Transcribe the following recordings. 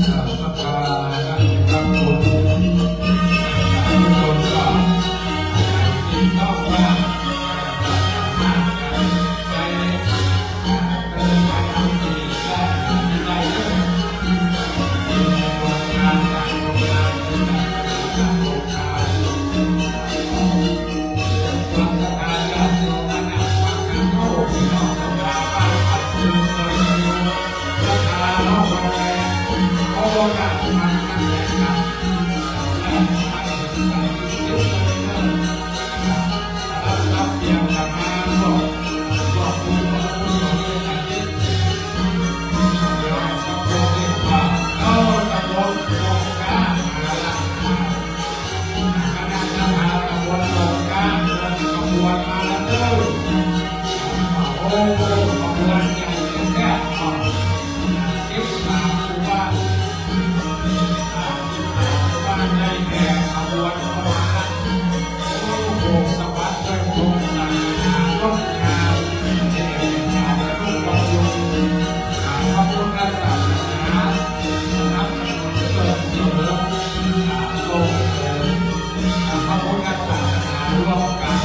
สภาได้รับผลทุกคนก็ที่ต้องว่าไปเดินทางที่ได้ได้เรื่องโรงงานการโรงงานการโรงงานความสถานการณ์โรงงานความการเข้าที่นอกโรงงานบ้านพักเมืองโดยราคาโลกแรงโอ้ยมันกันแรงนะและมันเป็นไปที่เยอะเลยรับเพียงแต่มาบอกคุณว่าคุณต้องเรียนอย่างนี้เราต้องเรียนว่าเราจะลงโครงการอะไรคณะทหารกระบวนโครงการเดินขบวนมาแล้วเด้อโอ้ขบวนใหญ่แค่คิดตามผู้ว่าในแห่ขบวนเข้ามาโอ้โหสวัสดิ์ด้วยโครงการต้นงานเด็กงานและลูกบอลลูนขบวนการศาสนานับจำนวนเติมเสริมโตขบวนการศาสนาร่วมกัน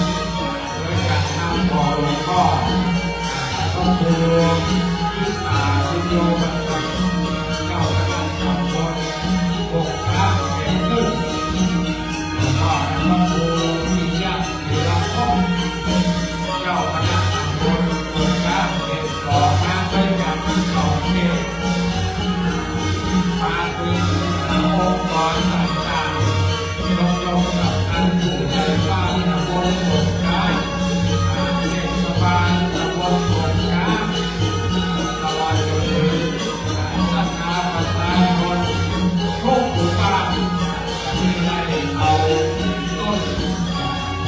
โดยการนำบ่อหลวงพ่อก็คือที่ที่โยกันกับเจ้าคณะตำบลปกพระแห่งหนึ่งหลวงพ่อพระครูวิญญาณธีรพงศ์เจ้าคณะตำบลปกพระเขตสองมาด้วยกันสองเขตมาถึงองค์กรต่างๆยกกับท่านผู้ใหญ่บ้านตำบลปกพระเทศบาลตำบลปกพระตลอดจนถึงศรัทธาประชาชนทุกหมู่บ้านที่ได้เอา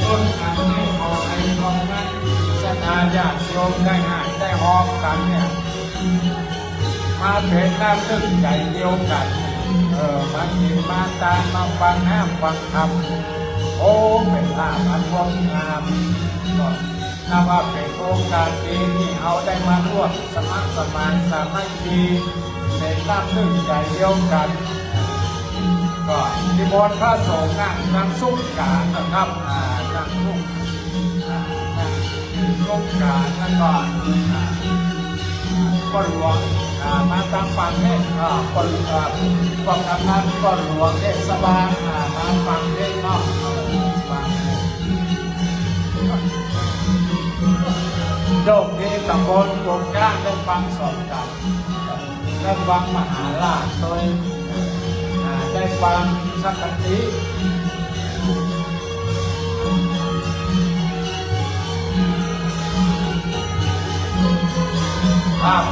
ต้นกันให้พอให้พอนั้นศรัทธาญาติโยมได้งานได้หอมกันเนี่ยมาเป็นน้ำตึ้งใจเดียวกันมากินมาตามมาฟังห้ามฟังธรรมโอ้เป็นลาภอันงดงามก็นับว่าเป็นโอกาสดีที่เราได้มาร่วมสมัครสมานสามัคคีในน้ำตึ้งใจเดียวกันก็นิมนต์พระสงฆ์นั่งสุขการนะครับนั่งสุขการนั่นก็หลวงมาตามฟังเทศคนก็ทำงานก็หลวงเทศบาลมาฟังเทศนอกฟังโยกที่ตำบลกงก้างได้ฟังสอนกันได้ฟังมหาราชโดยได้ฟังสักกันที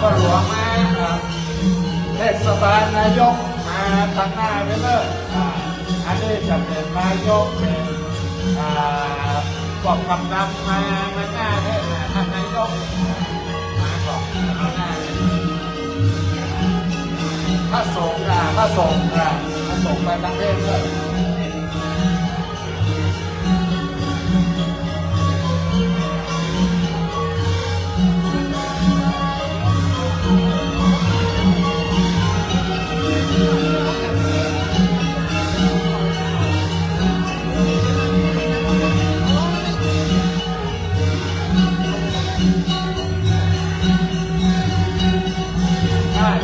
ก็หลวงมาเทศบาลนายกมาทางหน้าไปเลยอันนี้จะเป็นนายกเป็นบอกกำนันมาหน้าเทศท่านนายกมาบอกหน้าพระสงฆ์พระสงฆ์ไปทั้งเทศเลย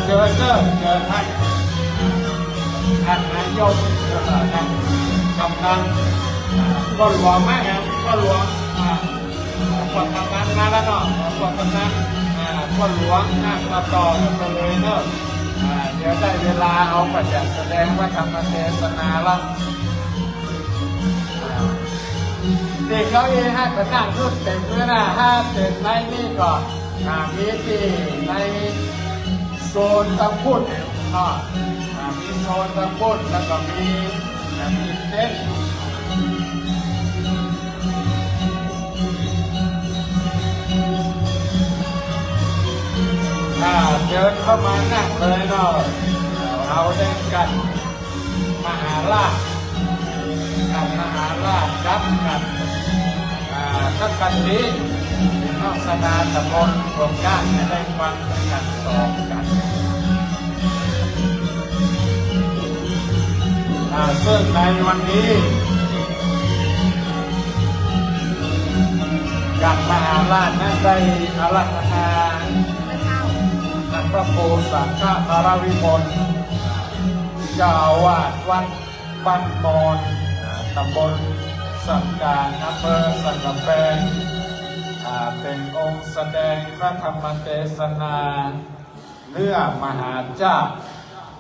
เจอท่านนายกท่านกำนันก็หลวงมากครับก็หลวงคนกำนันมาแล้วเนาะคนกำนันก็หลวงมาต่อกันเลยเนาะเดี๋ยวได้เวลาเอาไปจัดแสดงว่าธรรมเทศนาแล้วเด็กเขาเองให้ประธานพูดเต็มด้วยนะถ้าเต็มในนี่ก็มีที่ในโซนตะพุดมีโซนตะพุดแล้วก็มีเต็นท์เดินเข้ามานั่งเลยเนาะเราได้กันมหาราชจับกันสักกันนี้นอกสนามตะบนโครงการได้ฟังกันสองกัน ซึ่งในวันนี้การมหาราชนั้นได้อาราธนาท่านพระครูสังฆธารวิมลเจ้าอาวาสวัดบ้านมอนตำบลสังกานอำเภอสังกะแบงเป็นองค์แสดงพระธรรมเทศนาเนื้อมหาเจ้า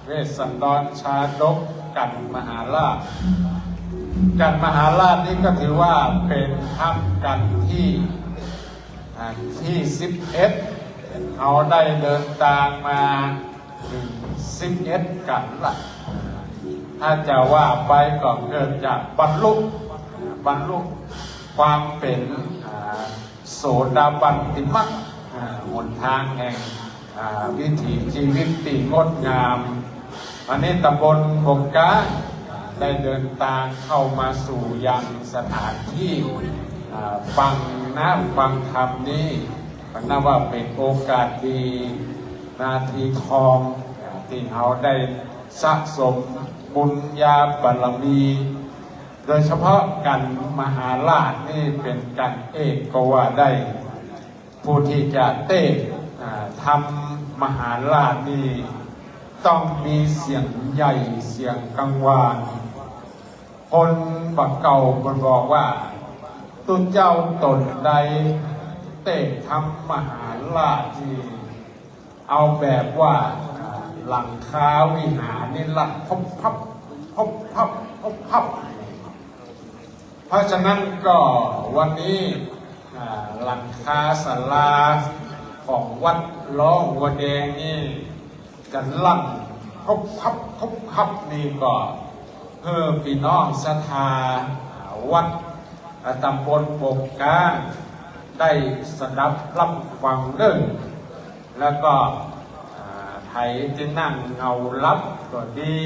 เวสสันดรชาดกกันมหาราชกันมหาราชนี่ก็ถือว่าเป็นทัพกันที่11เขาได้เดินทางมาถึง11กันละถ้าจะว่าไปก็เกิดจากบรรลุความเป็นโสดาบันติมักหนทางแห่งวิถีชีวิตที่งดงามอันนี้ตำบลบงกาได้เดินทางเข้ามาสู่ยังสถานที่ฟังฟังธรรมนี้นับว่าเป็นโอกาสดีนาทีทองที่เขาได้สะสมบุญญาบารมี โดยเฉพาะกันมหาราชนี่เป็นกันเอกก็ว่าได้ผู้ที่จะเต้ทำมหาราชนี่ต้องมีเสียงใหญ่เสียงกังวานคนบักเก่าคนบอกว่าตุเจ้าตนใดเต้ทำมหาราชที่เอาแบบว่าหลังคาวิหารนี่หลักพับเพราะฉะนั้นก็วันนี้หลังคาศาลาของวัดล้อหัวแดงนี่จะลั่นพับนี่ก็เพื่อพี่น้องศรัทธาวัดตำบลปกกาได้สดับรับฟังเรื่องแล้วก็ไถที่นั่งเงาลับก็ดี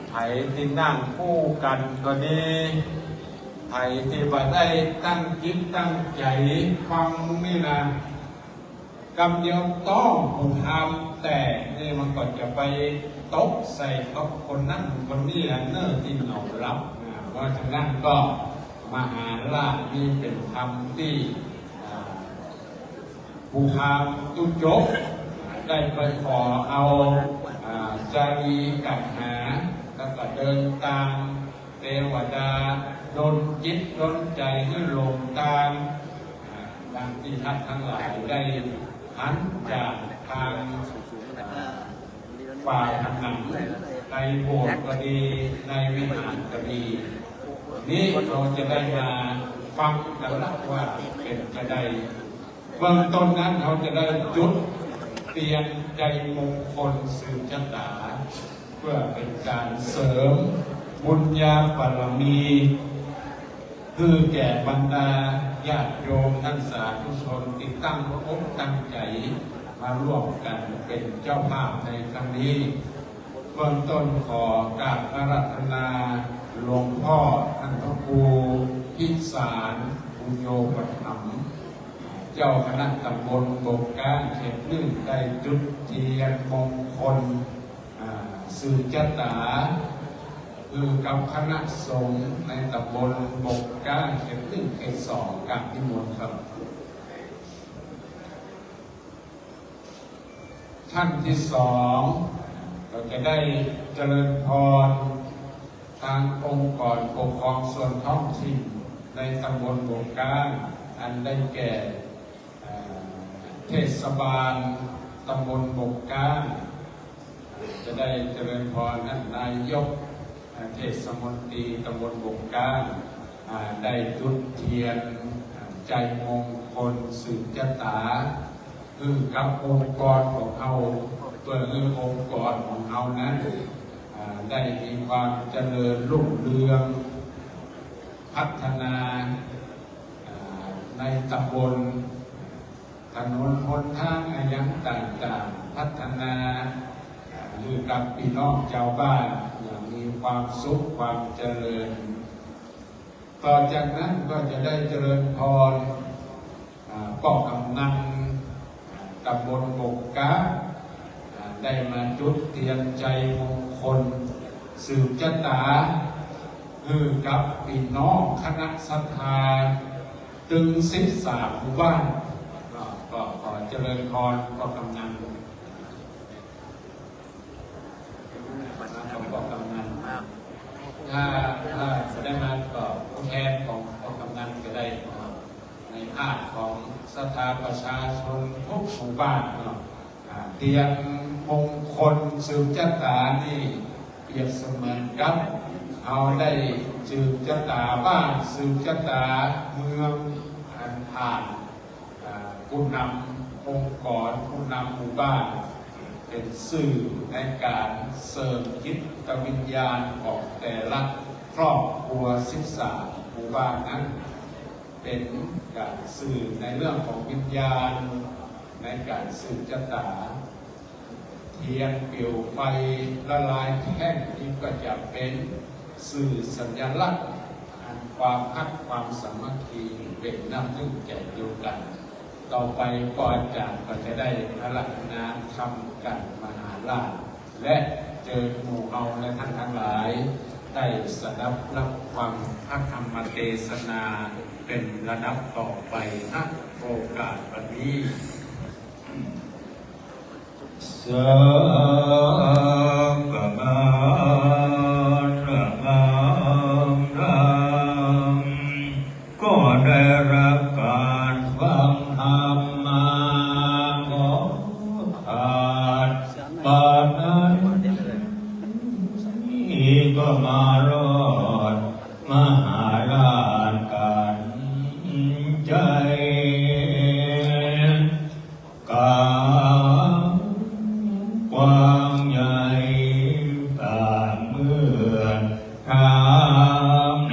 ไถที่นั่งคู่กันก็ดีไถที่บ่ได้ตั้งจิตตั้งใจฟังนี่นะกำเดียวต้องผมทำแต่นี่มันก็จะไปตกใส่กับคนนั่นคนนี้อันเนอร์ที่เงาลับเพราะฉะนั้นก็มหาราชนี่เป็นธรรมที่ผู้พาตุจบได้ไปขอเอาจารีกัดหาแล้วก็เดินตามเทวดาโดนจิตโดนใจให้ลงตามดังที่ท่านทั้งหลายได้หันจากทางฝ่ายทางหนังในโบสถ์ก็ดีในวิหารก็ดีนี่เราจะได้มาฟังกันละว่าเป็นจะได้เบื้องต้นนั้นเขาจะได้จุดเตียนใจมงคลสืบชะตาเพื่อเป็นการเสริมบุญญาบารมีคือแก่บรรดาญาติโยมท่านสาธุชนที่ตั้งอกตั้งใจมาร่วมกันเป็นเจ้าภาพในครั้งนี้เบื้องต้นขอกราบอาราธนาหลวงพ่อท่านพระครูพิสารปุญโญปถัมภ์เจ้าคณะตำบลบงกาเขตหนึ่งได้จุดเทียนมงคลสืบชะตาคือกับคณะสงฆ์ในตำบลบงกาเขตหนึ่งเขตสองกับที่มนครับท่านที่สองเราจะได้เจริญพรทางองค์กรปกครองส่วนท้องถิ่นในตำบลบงกาอันได้แก่เทศบาลตำบลบงกาจะได้เจริญพรท่านนายกเทศมนตรีตำบลบงกาได้จุดเทียนใจมงคลสืบชะตาคือกับองค์กรของเราเพื่อให้องค์กรของเรานั้นได้มีความเจริญรุ่งเรืองพัฒนาในตำบลถนนหนทางอะไรต่างๆพัฒนาอยู่กับพี่น้องชาวบ้านอย่างมีความสุขความเจริญต่อจากนั้นก็จะได้เจริญพรป้องกำนันตำบลบงกาได้มาจุดเทียนใจมงคล สืบชะตากับพี่น้องคณะศรัทธาตึง13หมู่บ้านก็ขอเจริญพรก็กำนันถ้าได้มาก็ผู้แทนของกำนันก็ได้ในภาคของศรัทธาประชาชนทุกหมู่บ้านเตียงมงคลสืบชะตานี่เปรียบเสมือนกับเอาได้สืบชะตาบ้านสืบชะตาเมืองผ่านผู้นำองค์กรผู้นำหมู่บ้านเป็นสื่อในการเสริมจิตวิญญาณของแต่ละครอบครัว13หมู่บ้านนั้นเป็นการสื่อในเรื่องของวิญญาณในการสืบชะตาเทียนเปลวไฟละลายแท่งนี้ก็จะเป็นสื่อสัญลักษณ์ความฮักความสามัคคีเป็นน้ำนึ่งแก่เดียวกันต่อไปก็อาจารย์ก็จะได้อารัธนาทำกันมหาราชและเจอหมู่เอาและท่านทั้งหลายได้สดับรับฟังพระธรรมเทศนาเป็นระดับต่อไปณโอกาสวันนี้สัพพะมาระมังรังก็ได้รับการฟังธรรมมาของขาดปานนั้นนี่ก็มารอดมหาราชกันใจความใหญ่ตามเมื่อพระ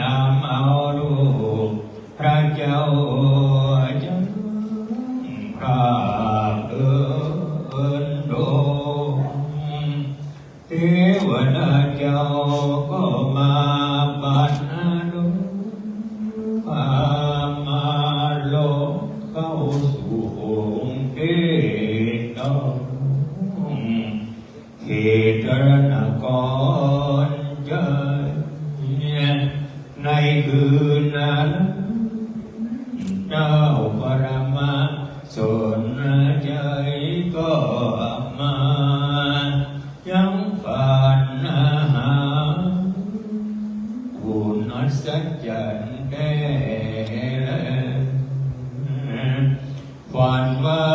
นำเอาลูกพระเจ้าจันพระเอิญโดเทวดาเจ้าก็มาบัดนุพามาโลกเข้าสู่องค์เทตเหตุรณกรใจในคืนนั้นเจ้าปรมาสนใจก็มายังฝันหาคุณอัศจรรย์แก่ฝันว่า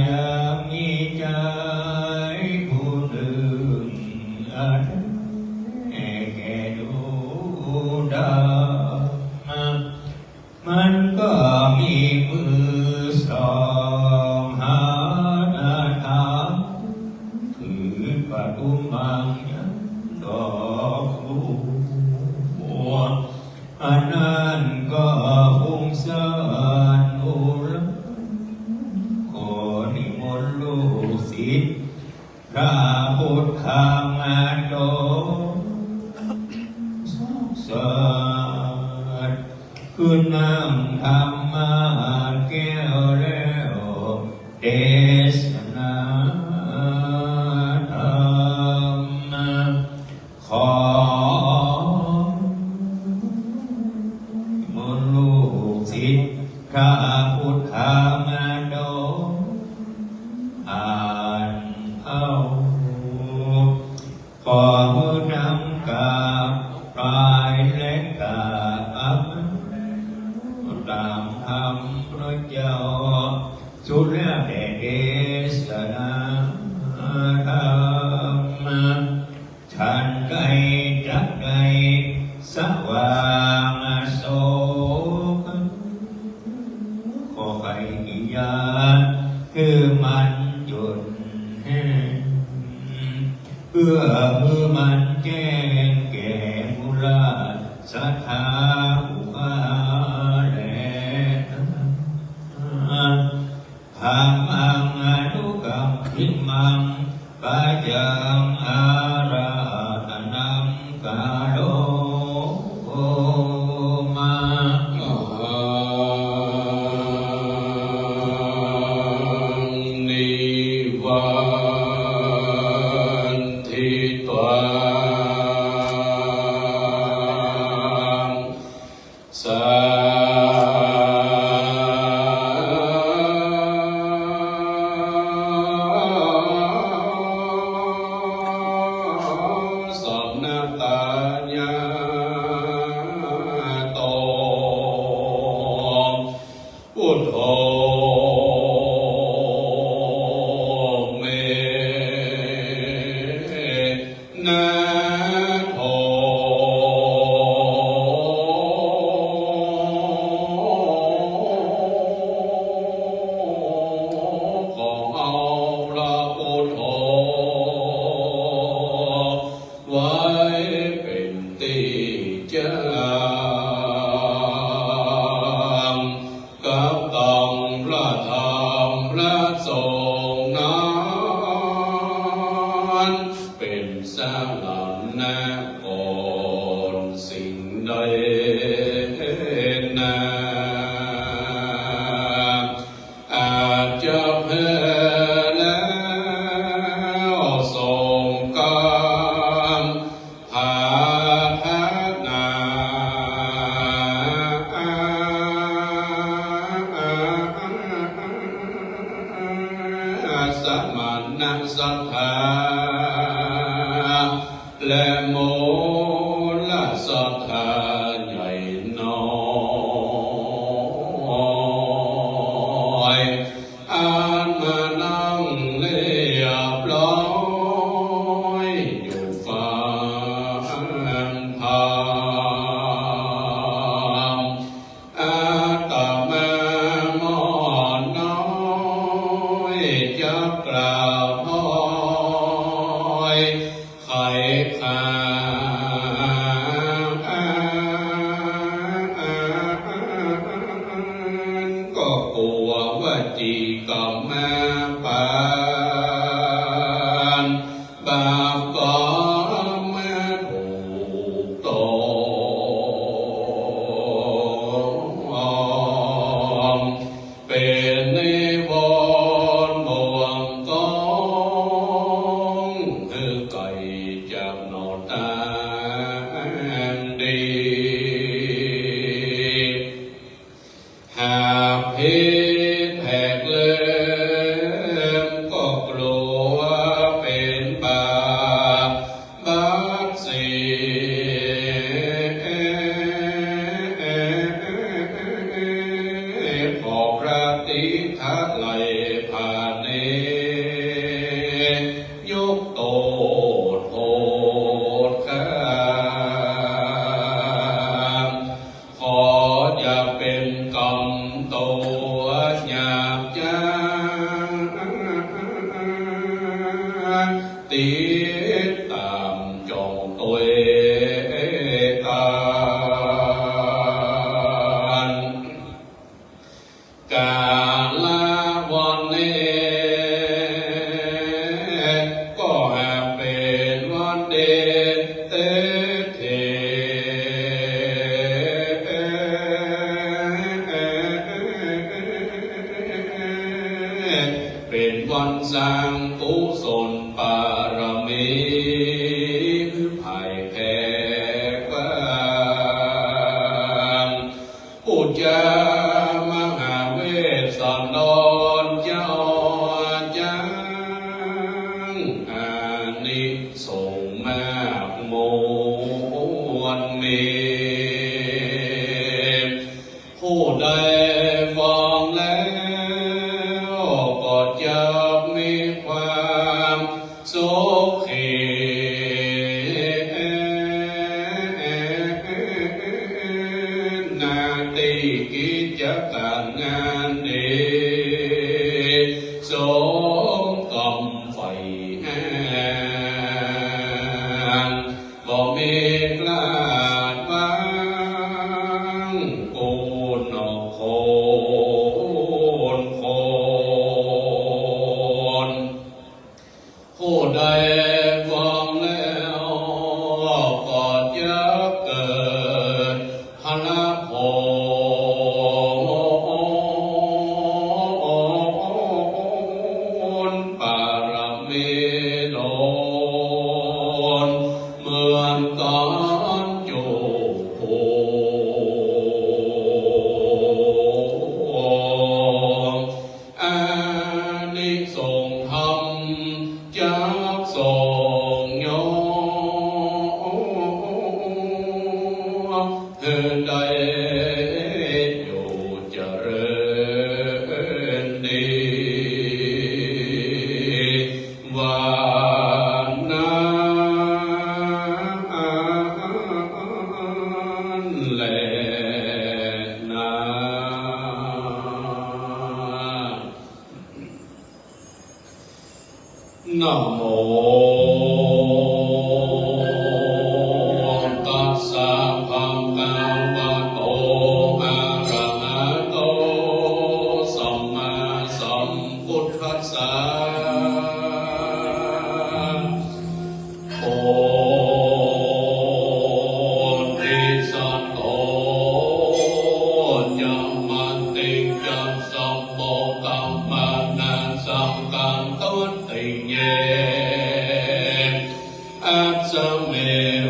ยังมีใจมันก็มีมือสองหาทางถือปฐุมังดอกบัวอันนั้นก็พุ่งสานอุลขอนิมนต์ลูกศิษย์พระพุทธาโตสาคุณนำธรรมะแก้วแล้วเทศนาธรรมขอมนต์ลูกศิษย์พระพุทธาโตอ่านเอาขอผู้นำกาปลายและกาตามธรรมพระเจ้าสุดแล้วแต่เทศนาธรรมฉันไกลจักไกลสว่างโสกขอใครกิยาคือมันหยุดเพื่อมันแจ้งแก่มูลศรัทธาอุปาธรรมังอนุกัมพิมังปัจจังอาราธนังกาโลมานิวันทิตวา ติจังกับตังพระธรรมพระสงฆ์นั้นเป็นสลันนะก่อนสิ่งใดนาอาจจะแพ้แล้วส่งกรรมภานาสมานะสัทธาและโมลศรัทธาใหญ่น้อยอาจมานั่งเลียบร้อยอยู่ฟังธรรมอาตมามอนน้อยจะกราบห้อยไข่ขาก็กลัวว่าจีกรรมมาปานบาปก็มาถูกต้องเป็นนิวรณ์บ่วงกองคือไก่จากนอตาดีหากพิษแผกเลิมก็กลัวเป็นบาปบาปสิขอพระติทักไหลผ่านเนยกโตโทษข้าขออย่าเป็นกรรมตัวหยาบจ้าติดตามจองตัวกาลวันนี้ก็หากเป็นวันเดเตเทเป็นวันสร้างกุศลบารมีภายแผ่กว้างอุจจามหาเวสสันดรเจ้าจังอานิสงส์มากมวลมีผู้ใดฟังแล้วก็จะมีความสุขีนาติกิจการงานดีสมกำไฟแห้งบ่มีกลาดวางโกนโคนผู้ใดฟังแล้วก็จะเกิดพละผลบารมีล้นเหมือนกันจูโภอานิสงส์ธรรมจากทรงโยเธอได้อยู่เจริญดีวันนั้นแลนะ นะโมตัส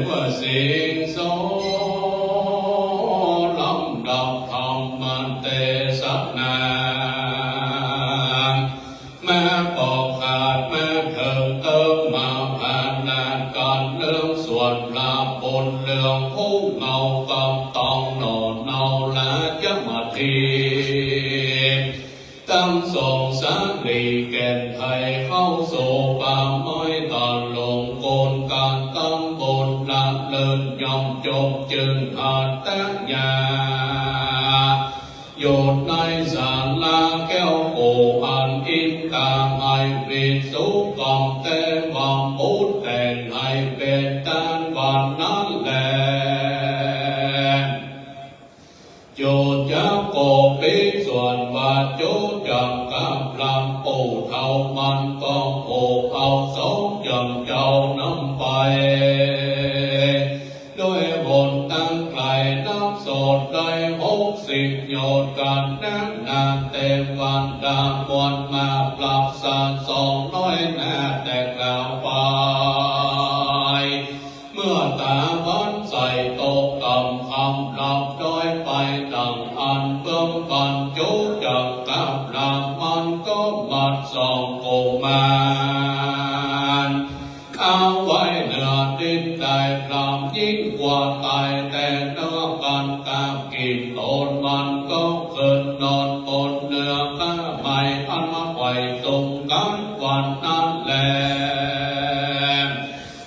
วสิงโสลำดับธรรมเทศนาแม้ปอกขาดแม้เถิงเติมมาผ่านนานการเรื่องส่วนลาบนเรื่องผู้เงากับตองหนอนเนาและยะมาทีตั้งส่งสาลีแก่นไทยเข้าสู่ป่าไม้ตอนลงโกนการตั้งบนละเลินยอมจบจึงอาจแต่ยาโยดในศาลาแก้วโออันอินตาให้วิสุกอมเตวังปุตแต่งให้เป็นตานวันนั้นแลโจจะโกปิส่วนว่าโจจังกับลำปูเท่ามันก็โอเอาสองจังเจ้าน้ำไปด้วยบนตั้งไกลน้ำสดได้60โยดกันน้ำนานเต็มวันดามวนมาปรับสาร200หน้าแต่กล่าวไปเมื่อตาวันใส่ตกกำคำหลับด้อยไปดังอันเบื้องปันโจจักกับลำมันก็มัดสองโกมานเอาไว้เหนือดินได้พรำยิ่งกว่าตายแต่เนื้อกันกากินตนมันก็เกิดนอนบนเนื้อข้าไม่อันมาไว้ตรงกันวันนั้นแล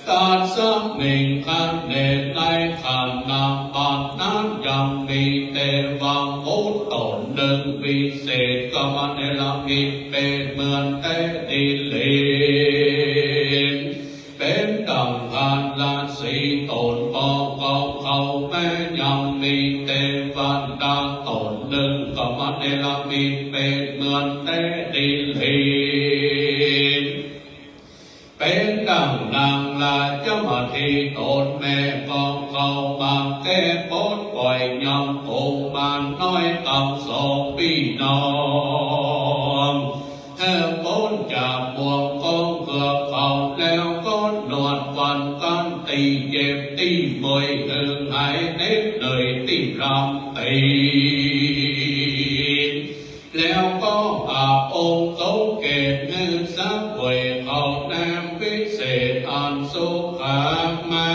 ตาสักหนึ่งขันเนตในขันนำปันนั้นยังมีเตวังมุตตนหนึ่งวิเศษก็มันในละมิเป็นเหมือนเตดิลินเป็นดังทานลาสีตนปองเขาแม่ยังมีเตวันดังตนหนึ่งก็มันในละมิเป็นเหมือนเตดิลินเป็นดังนางลาเจ้ามาทีตนแม่กองเขาบางแก้ปดปล่อยยำองบานน้อยตั้งสองพี่น้องแห่พ้นจากบ่วงกองเกือบเขาแล้วก็นวดฟันกันตีเจ็บตีมวยหนึ่งหายเน็ตเลยตีรำตีแล้วก็อาบองค์โตเกตเงินสักเวยเขาแนมวิเศษอันสุขามา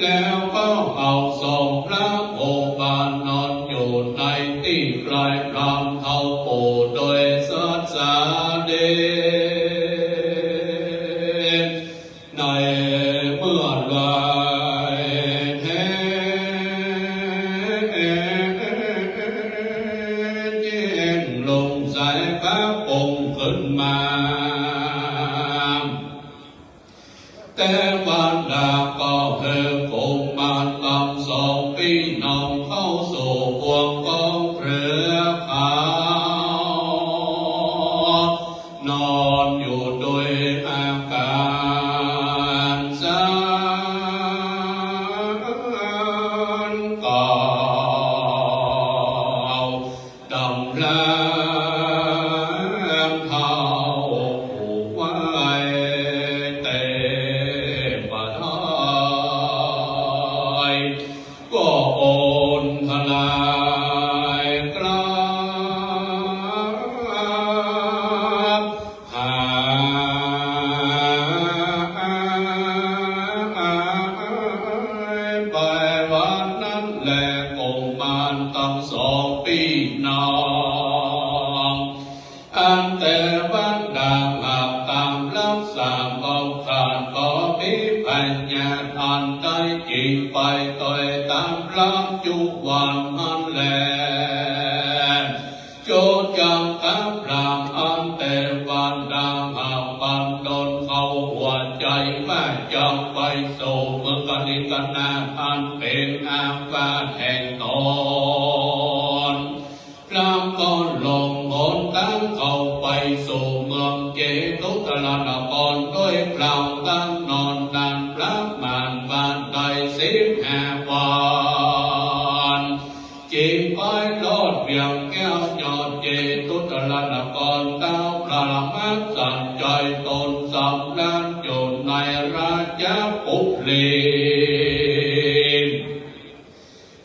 แล้วก็เอาศพพระโอบานนอนอยู่ในที่ปลายพรำเท่าปูโดยสัจจาเดในเมื่อไรแท้ลงสายพระองค์ขึ้นมาแต่วันดาก็เธอคงมาตำสองพี่น้องเข้าสู่พวงกองเรือขาว นอนอยู่โดยอาการสารเก่าดำลางเท้าผูกไว้เต็มบาทายก็โอนทลายกราบหาไปวันนั้นแลกงมานตั้งสองพี่น้องอันแต่วันดังหักตามรักษาบอกขาดขอพิปัญญาอันได้จริงไปต่อยตามรักจุวันมันแลโจจังกับรามอันแต่วันดังหักปันดนเขาหัวใจแม่จังไปสู่เมืองกันนิกันนาอันเป็นอาวาสแห่งตนพรามก็ลงหนตั้งเข้าไปสู่เมืองเจตุตรนครด้วยเปล่าตั้งนอนนานพระมานบานได้15 วันจีบไปลอดเวียงแก้วยอดเจตุตรนครเต้าพระมักสั่นใจตนสำนักโยน ราชปุเล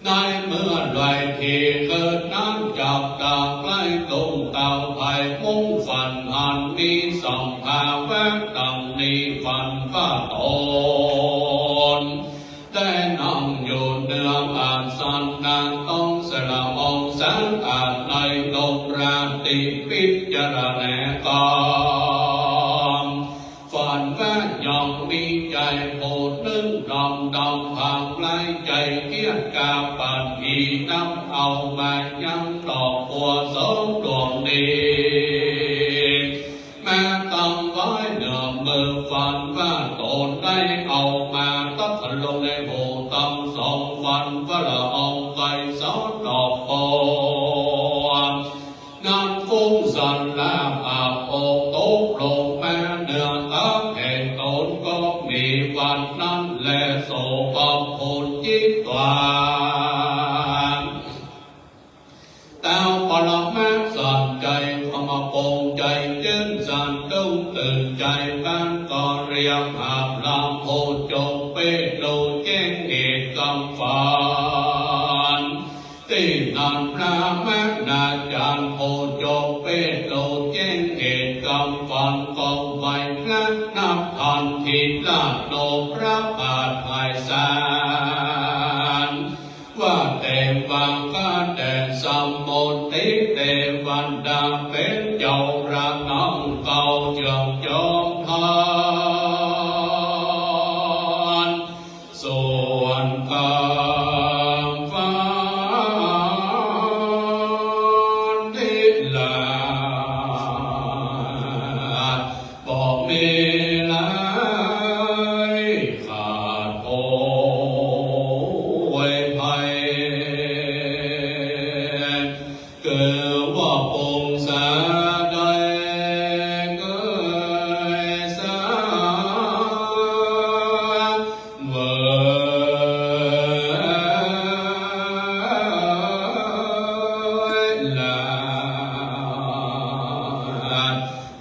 ในเมื่อไรที่เกิดน้ำจับตาใกล้ตรงเต่าไผ่มุ่งฝันหันมีสัมภาแวะตังนี้ฝันก็ตนได้นั่งอยู่เนื้ออาสันนานต้องสละมองแสงอาจในลมราตรีพิจารณากามฝันแวะยังมีใจโหดนึกดำผ่างไกลใจเกียรกาปันอีน้ำเอามายังดอกบัวสองดวงนี้แม้ตั้งไว้เนื้อมือฝันว่าตนได้เอามาตัดลงในโบตั้งสองฝันว่าละอองไปสองดอกบัวนานฟุ้งสันลาอาบอกตกลงแม่เนื้อตั้งแห่งตนก็มีวันนั้นและโศกผลจิตวาแต่ปรมาสันใจขมาปงใจยืนสันต้องตื่นใจกันก็เรียกหาลำโพจงเป้โลแจ้งเหตุกำฝันที่นันพระแม่นาจารย์โพจงเป้โลแจ้งเหตุกำฝันกองไว้พระนับพันทิลาโนพระบาทภายสารว่าแต่วังก็แต่สมมติเทวันดาเป็นเจ้าระนังเก่าเจืองจอมทานส่วนกำฝันที่ลาบอกมีหลายขาดโอยภัยเกิดว่าปงสาได้เกิดสาเวลา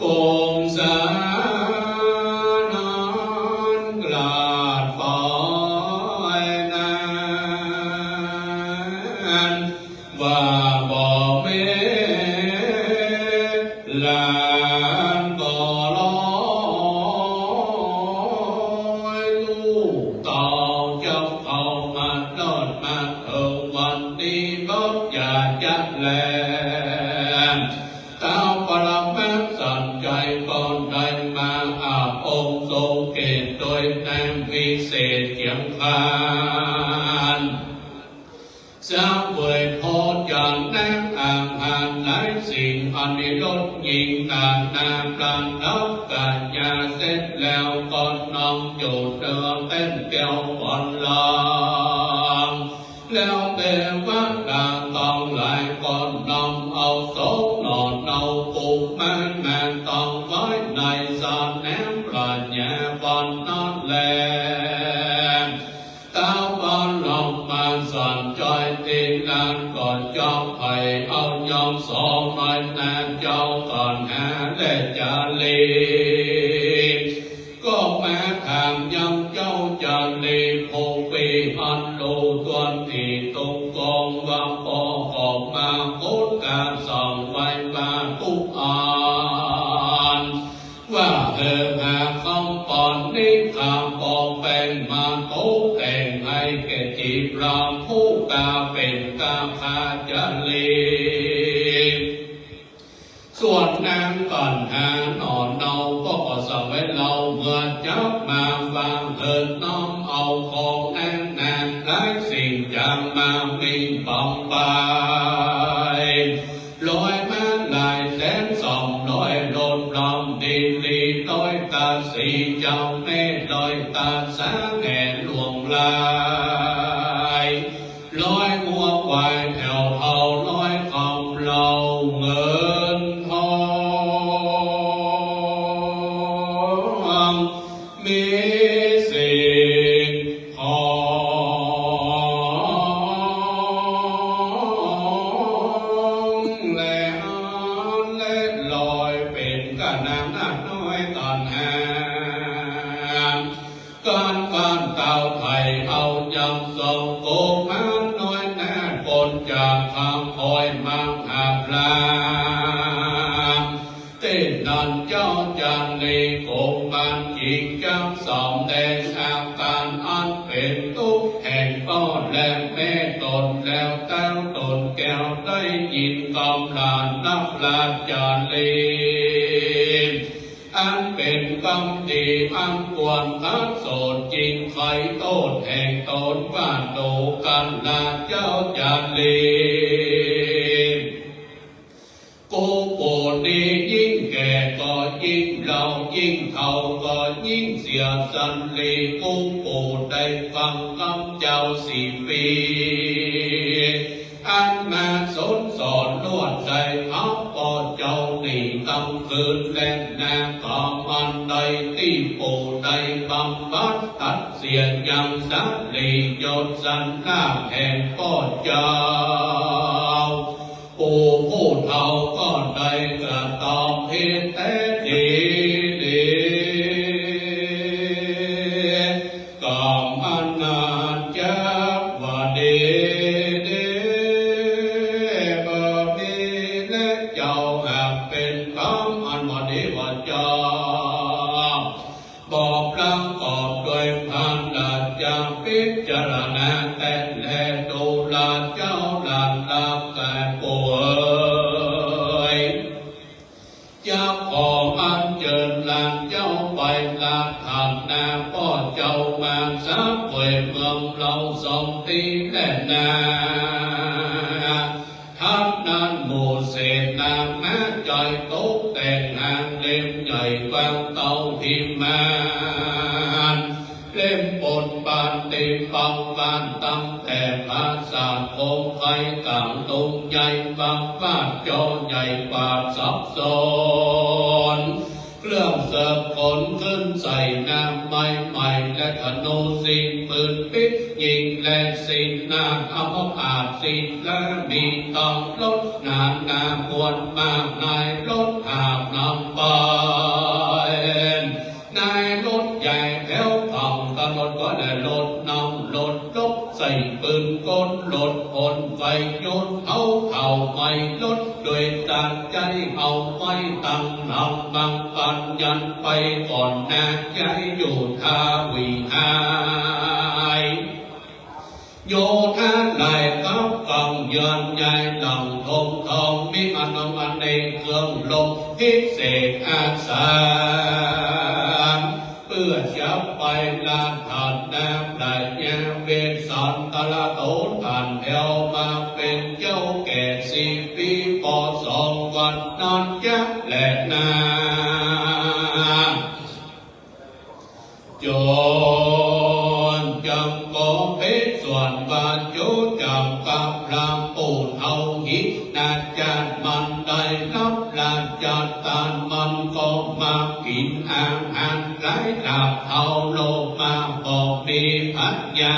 ปงสานานกลาดฝอยนานว่าบ่เมลานบ่ลอยลูกเต่าจะเข้ามาดอดมาถึงวันนี้ก็อยากจะแลเต้าปรมาสันใจก่อนได้มาอาบองค์ทรงเกตโดยแนมวิเศษเกียงคานสาวเวยพอจากแนมอ่างหางหลายสิ่งอันนี้ลดยิงตานาปลานนับกัญญาเสร็จแล้วก่อนน้องอยู่เดินเต้นแก้วก่อนลางแล้วแต่ว่าตาต้องหลายก่อนน้องเอาโซ่นอนเอาปูแม่แม่ต้องไว้ในสานแนมปราญญาก่อนนอนแลตาบานลงมาสั่นใจตีนานก่อนจอมไผ่เอายอมสองไม้นานเจ้าก่อนหาและจะลีก็แม้ทางยังเจ้าจะลีโพปีอันโลตวนที่ตรงกองวางปอกออกมาโคตการส่องไว้มาทุกอ่านว่าเธอหาคำปอนนี้คำปองเป็นมาโตแต่งให้แก่จีบรามผู้กาเป็นกาคาจะลีส่วนนางก่อนหาหนอนเนาก็สมัยเราเมื่อจับมาฟังเถิดน้อมเอาของแอนนานหลายสิ่งจำมามีบังบายลอยมาหลายแสนสองลอยโดนลำดีลีลอยตาสีเจ้าแม่ลอยตาสาแง่หลวงลายลอยมัวควายแถวเผาลอยคำเราเงินทองมีสิ่งของและลอยเป็นกะนางน้อยตอนหา การเต่าไทยเอายำส่งโกมาน้อยแน่ปนจากทางคอยมังหาพรามเต้นนันเจ้าจานลีโกมันจิงจังสอมแดงอาการอันเป็นทุกข์แห่งก้อนและแม่ตนแล้วแต้วตนแก้วได้ยินกำลานนับลาจานลีอันเป็นกรรมดีอันควรทักโสดจริงใครโทษแห่งตนบ้านโตกันลาเจ้าจานลีกูโปรดดียิ่งแก่ก็ยิ่งเรายิ่งเขาก็ยิ่งเสียสันลีกูโปรดได้ฟังคำเจ้า4 ปีอันมาสนสอนลวดใจเขาปอดเจ้าหนีกำคืนและแนกองอันใดที่โปรดได้บำบัดตัดเสียยังสันลียศสันลาแห่งปอดเจ้าผู้เท่าก็ได้กระตอบเหตุแต่ดีกำอันนาจักว่าดีบ่มีและเจ้าหากเป็นคำอันว่าดีว่าเจ้าบอกพลังกอบด้วยพันดาจะพิจารณาแต่แลดูลาเจ้าลานลาแก่ป่วยเจ้าของอันเจิญลานเจ้าไปลาทางนาพ่อเจ้ามาสักเวยเมืองเราสองตีแน่นาทับนั้นหมู่เศษนาแม้ใจตกแต่งหางเล่มใหญ่บางเตาพิมานเล่มปนบานตีปังบานตั้งแต่ภาษาโคงไข่กังตุงใหญ่บางบ้านจอใหญ่ปาดซับซ้อนเครื่องเสิร์ฟผลขึ้นใส่น้ำใหม่และธนูสิ่งปืนปิดยิงและสิ่งนานเอาอาจสิ่งและมีต้องลดนานนาบวนมากนายลดอาบนำไปนายรถใหญ่แถวต่ำตลอดก็ได้รถนำรถลบใส่ปืนกลรถอ่อนไฟโยนเอาเข่าไม่ลดโดยตั้งใจเอาไว้ตั้งนำบางปันยันไปก่อนนาใจอยู่ทาวิหายโยธาไหลกับกองยันใหญ่หลังทงทองมีอันอันเองเครื่องลบพิเศษอาสาเพื่อจะไปลาทานน้ำได้ยาเวสอนตะละโตผ่านแถวมาเป็นเจ้าแก่4 ปีปอ2 วันนอนยักและนาจนจำก็เป็นส่วนบาดโจจำกับลำปูเท่าหินาจารมันได้รับลาจารตานมันก็มากินอาหารหลายหลากเท่าโลมาบอกมีพัญญา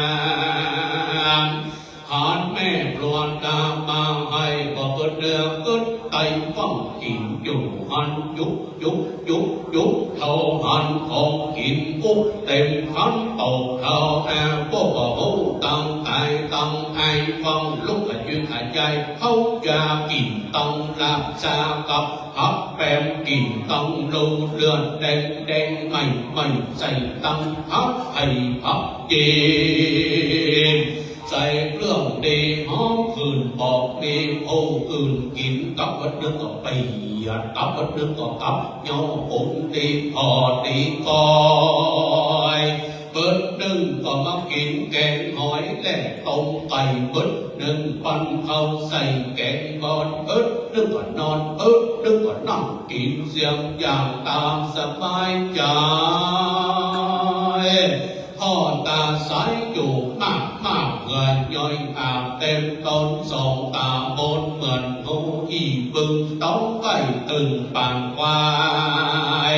หอนแม่ปลวนตามาให้บอกเกิดเดือดขึ้นไตฟังกินอยู่หันยุกเท่าหันของกินกุ๊กเต็มขันโตเท่าแอร์พวกบ่หูตั้งใจตั้งไอฟังลุกยืนหายใจเขาจะกินตั้งลาซากับฮับแปมกินตั้งลูเลือดแดงไม่ใส่ตั้งฮับให้พับเย็นใส่เครื่องดีหอมคืนบอกมีโอ้คืนกินกับวัดนึงก็ไปกับวัดนึงก็กับย่อผมดีพอดีคอยเบิดนึงก็มากินแกงหอยและต้มไก่เบิดนึงปั้นเข้าใส่แกงบอนเบิดนึงก็นอนเบิดนึงก็นั่งกินเสียงอย่างตามสบายใจพ่อตาสายอยู่มากเงินย่อยอาบเต็มต้นสองตาบนเหมือนหูอีบึงต้องไก่ตึงปางควาย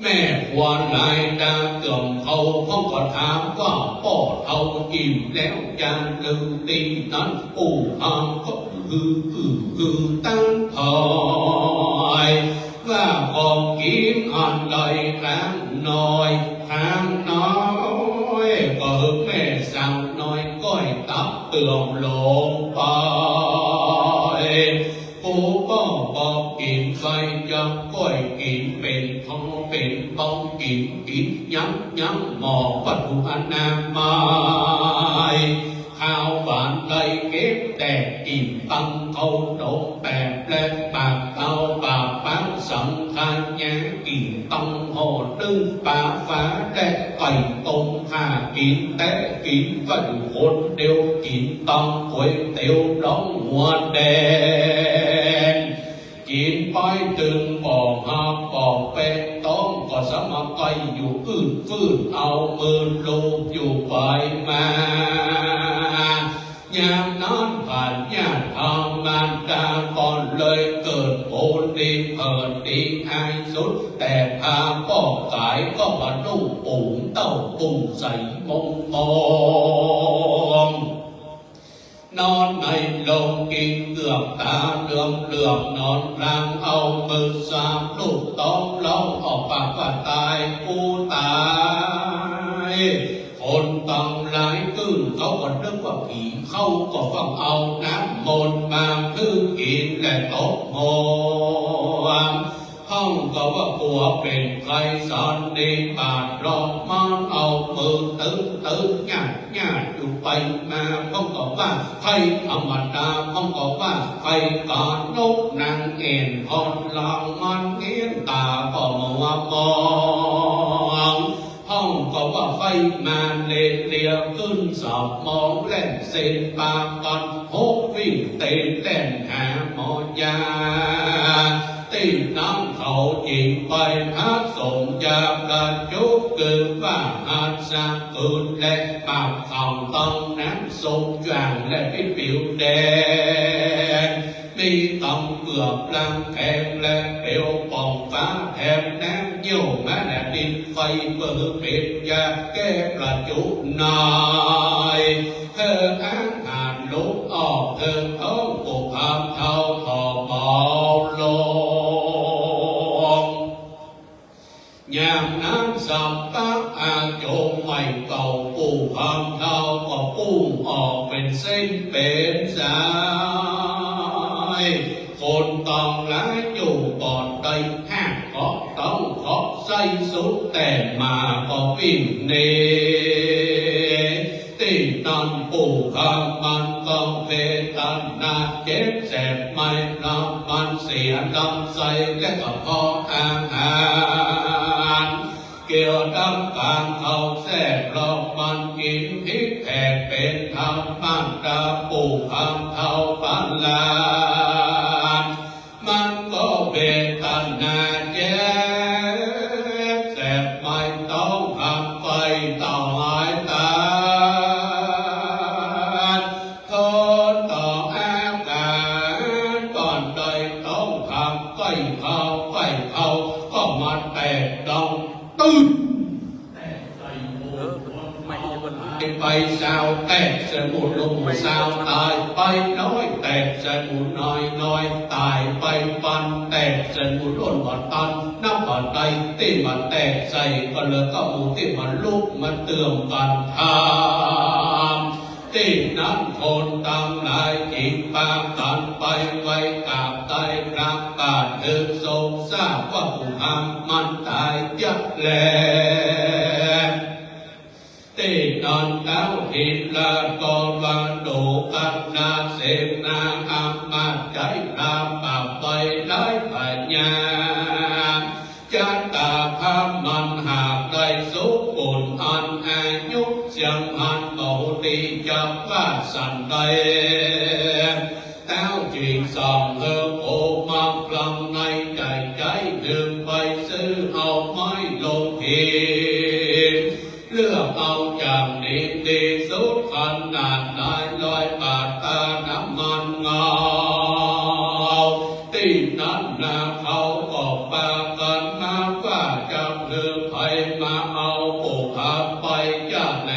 แม่ควรนายดาเกื่อมเขาพ่อก็ถามว่าพ่อเท่าอิ่มแล้วจานลืมตีนั้นปู่หางก็คือตั้งถอยว่าของกินอันใดครั้งน้อยครั้งใน สื่อมลงไปผู้ป้องบอกกินไฟจับก้อยกินเป็นทองเป็นต้องกินยั้งหมอวัตถุอนามัยข้าวหวานไรเก็บแต่กินตังเขาโดนแต่แปลกปากเตาปากปังสังขารแย่กินตังห่อตึงปลาฟ้าแต่ไก่ต้มข้ากินแต่กินก็อยู่คนเดียวกินตังก๋วยเตี๋ยวร้องหัวแดงกินไปตึงบอกหาบอกเป็นต้องก็สมัครไปอยู่ฟื้นเอามือลูบอยู่ไปมายามนั้นผ่านญาติทางมารดาก่อนเลยเกิดโผล่ดีเกิดดีไอสุดแต่พาป้องกายก็มานุ่งปุ่งเต้าปุ่งใส่มงนอนในโรงกินเกือบตาเหลืองนอนกลางเอามือสามลูกต้องร้องออกปากว่าตายกูตายคนต้องหลายขึ้นเขาก็นึกว่าผีเข้าก็ฟังเอาน้ำมนต์มาคือกินและตกโมห้องก็ว่ากลัวเป็นใครสอนดีบาดรองมันเอามือตื้อหยาดอยู่ไปมาห้องก็ว่าใครธรรมดาห้องก็ว่าใครก่อนนกนางเอ็นพรลางมันเงี้ยตาก็มัวมองห้องก็ว่าไฟมาเลียขึ้นสอบมองเล่นเส้นปากก่อนหกวิ่งเต้นเล่นหาหมอยาตีน้ำเขาจิงไปพักส่งยาประจุกเกิดว่าอาจจะเกิดและปากเขาต้องน้ำส่งจางและพิผิวแดงมีต้องเกือบลำแข็งและเปลวป่องฟ้าแถบน้ำโยมแม่แดดดินไฟเปิดปิดยาแก้ประจุนายเธออ้างอ่านลุกออกเธอท้องปุกอาบเท้าทอเบาลงยามนั้นสับปะอาโจมไม่เก่าปูพามเท้าก็ปุ้งออกเป็นเส้นเป็นสายคนต้องหลายอยู่ก่อนได้ห้าก็ต้องขอใส่สุดแต่มาก็วิ่งเนตีนันปูคำมันต้องเวตันนาเจ็บแสบไม่รับมันเสียลำไส้และก็พออาหารเกี่ยวดำการเขาแทรกลองมันกินพริกแผกเป็นธรรมมันดาปูคำเท่าปันลามันก็เวทนาเจ็บแสบไม่ต้องทำไปต่อหายตาทนต่ออาการก่อนใดต้องทำไปเขาก็มาแตกดังตื้นไปสาวแตกสมุนลงสาวตายไปน้อยแตกสมุนน้อยตายไปปันแตกสมุนล้นบัดตันน้ำบัดใดที่มันแตกใส่ก็เลยก็มูที่มันลุกมันเตือนกันทำที่นั้นคนตามหลายจิตปางกันไปไว้กับใจรักบาดเธอทรงทราบว่าผู้ทำมันตายยักแลตีนอนเท้าหินลาตอนวันโดกันนาเสพนาอามาใจตามปากไปได้ปัญญาจัตตาภาพมันหากได้สุขบุญอันอายุเสียงหันเบาดีจับว่าสันใดเท้าจิงสองเธอโอมาพลังในใจดึงไปซื้อเอาไม้ลงหินเลือกเอาจากดีสุดขนาดไหนลอยบาดตาน้ำมันเงาที่นั้นนาเขาก็ปากันมาว่าจะเลือกใครมาเอาปูหาไปจะแล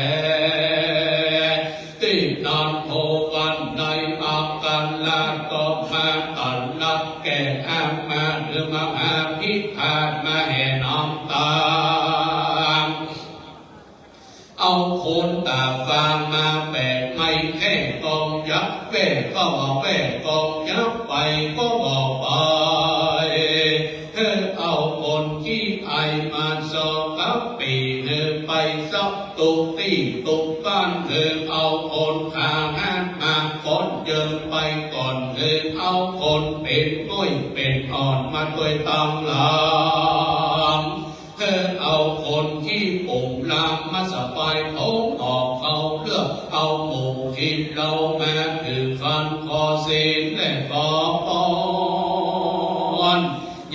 ที่นั้นโพวันในอาการลาก็มาตันนับแก่อามาหรือมาหาพิพาทมาแห่น้ำตาเอาค คนตาฟางมาแบกไม่แค่กองยับแบกก็บอกแบกกองยับไปก็บอกไปเธอเอาคนที่ไอมาสอบกับปีเธอไปสอบตุกตีตุกบ้านเธอเอาคนขางานมาคนเดินไปก่อนเธอเอาคนเป็นก้อยเป็นอ่อนมาด้วยตำลามเธอเอาคนที่ปุ่มลามมาสบายท้องออกเขาเลือกเอาหมู่ที่เราแม้ถือฟันคอเส้นและขอพร